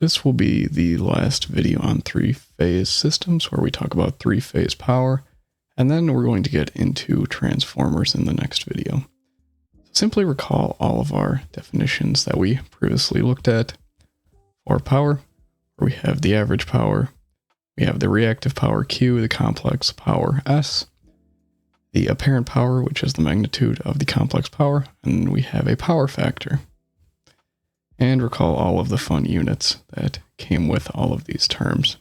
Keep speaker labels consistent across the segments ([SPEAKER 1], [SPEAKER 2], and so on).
[SPEAKER 1] This will be the last video on three-phase systems where we talk about three-phase power, and then we're going to get into transformers in the next video. Simply recall all of our definitions that we previously looked at for power, where we have the average power, we have the reactive power Q, the complex power S, the apparent power, which is the magnitude of the complex power, and we have a power factor. And recall all of the fun units that came with all of these terms.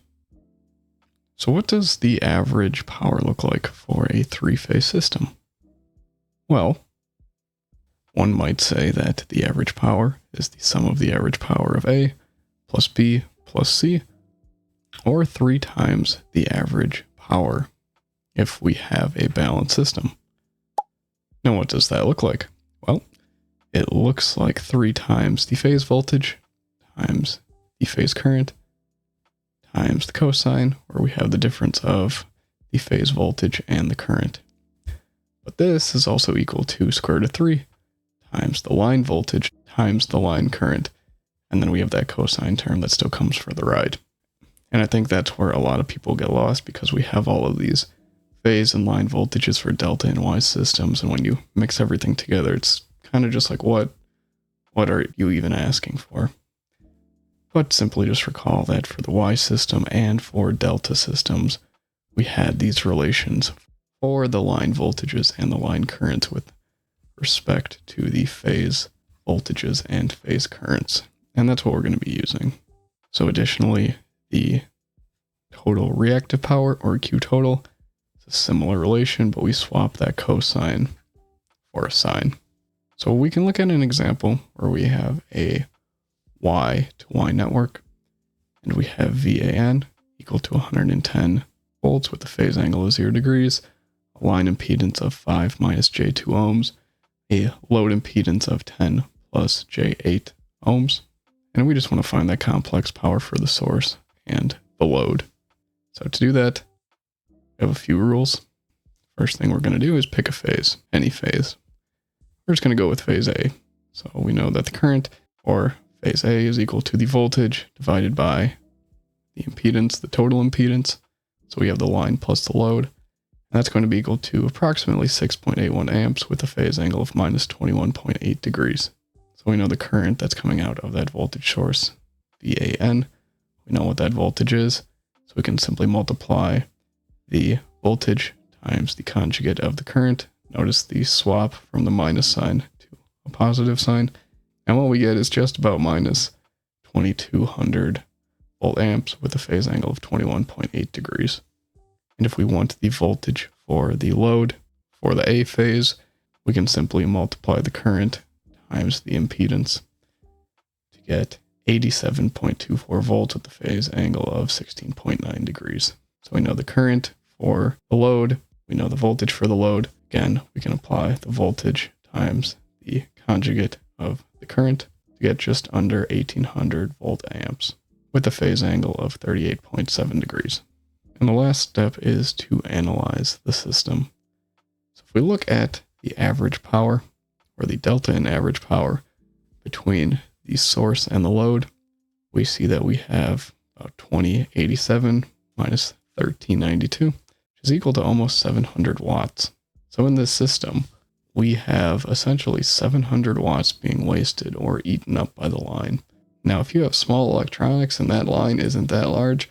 [SPEAKER 1] So what does the average power look like for a three-phase system? Well, one might say that the average power is the sum of the average power of A plus B plus C, or 3 times the average power if we have a balanced system. Now what does that look like? Well, it looks like 3 times the phase voltage times the phase current times the cosine, where we have the difference of the phase voltage and the current. But this is also equal to square root of 3 times the line voltage times the line current. And then we have that cosine term that still comes for the ride. And I think that's where a lot of people get lost, because we have all of these phase and line voltages for delta and Y systems. And when you mix everything together, it's kind of just like, what are you even asking for? But simply just recall that for the Y system and for delta systems, we had these relations for the line voltages and the line currents with respect to the phase voltages and phase currents. And that's what we're going to be using. So additionally, the total reactive power, or Q total, is a similar relation, but we swap that cosine for a sine. So we can look at an example where we have a Y to Y network, and we have VAN equal to 110 volts with a phase angle of 0 degrees, a line impedance of 5 minus J2 ohms, a load impedance of 10 plus J8 ohms, and we just want to find that complex power for the source and the load. So to do that, we have a few rules. First thing we're going to do is pick a phase, any phase. We're just going to go with phase A. So we know that the current for phase A is equal to the voltage divided by the impedance, the total impedance. So we have the line plus the load. And that's going to be equal to approximately 6.81 amps with a phase angle of minus 21.8 degrees. So we know the current that's coming out of that voltage source, VAN. We know what that voltage is. So we can simply multiply the voltage times the conjugate of the current. Notice the swap from the minus sign to a positive sign. And what we get is just about minus 2200 volt amps with a phase angle of 21.8 degrees. And if we want the voltage for the load for the A phase, we can simply multiply the current times the impedance to get 87.24 volts with the phase angle of 16.9 degrees. So we know the current for the load, we know the voltage for the load. Again, we can apply the voltage times the conjugate of the current to get just under 1800 volt amps with a phase angle of 38.7 degrees. And the last step is to analyze the system. So if we look at the average power, or the delta in average power between the source and the load, we see that we have about 2087 minus 1392, which is equal to almost 700 watts. So in this system, we have essentially 700 watts being wasted or eaten up by the line. Now, if you have small electronics and that line isn't that large,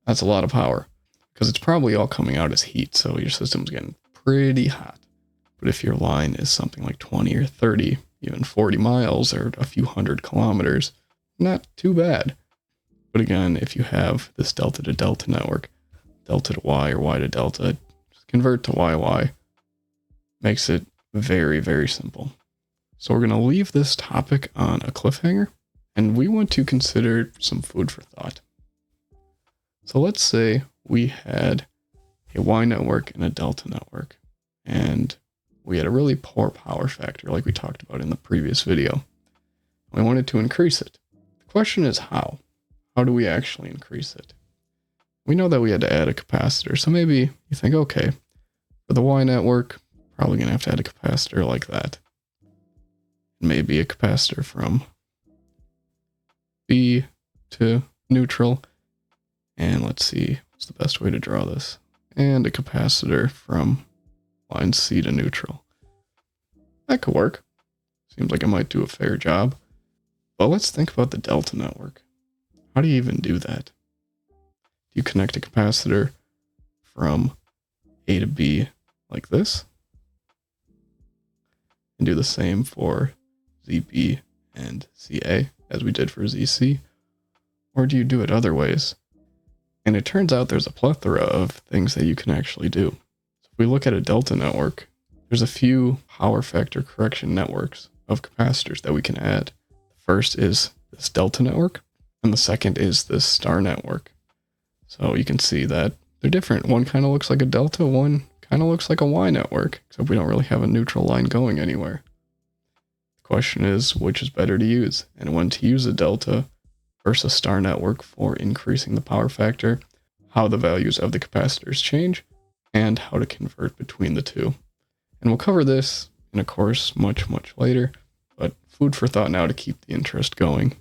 [SPEAKER 1] that's a lot of power, because it's probably all coming out as heat, so your system's getting pretty hot. But if your line is something like 20 or 30, even 40 miles or a few hundred kilometers, not too bad. But again, if you have this delta to delta network, delta to Y or Y to delta, just convert to YY. Makes it very, very simple. So we're going to leave this topic on a cliffhanger, and we want to consider some food for thought. So let's say we had a Y network and a delta network, and we had a really poor power factor like we talked about in the previous video. We wanted to increase it. The question is how? How do we actually increase it? We know that we had to add a capacitor, so maybe you think, okay, for the Y network, probably going to have to add a capacitor like that. Maybe a capacitor from B to neutral. And let's see, what's the best way to draw this? And a capacitor from line C to neutral. That could work. Seems like it might do a fair job. But let's think about the delta network. How do you even do that? Do you connect a capacitor from A to B like this? And do the same for ZB and CA as we did for ZC? Or do you do it other ways? And it turns out there's a plethora of things that you can actually do. So if we look at a delta network, there's a few power factor correction networks of capacitors that we can add. The first is this delta network, and the second is this star network. So you can see that they're different. One kind of looks like a delta, one kind of looks like a Y network, except we don't really have a neutral line going anywhere. The question is, which is better to use, and when to use a delta versus star network for increasing the power factor, how the values of the capacitors change, and how to convert between the two. And we'll cover this in a course much later, but food for thought now to keep the interest going.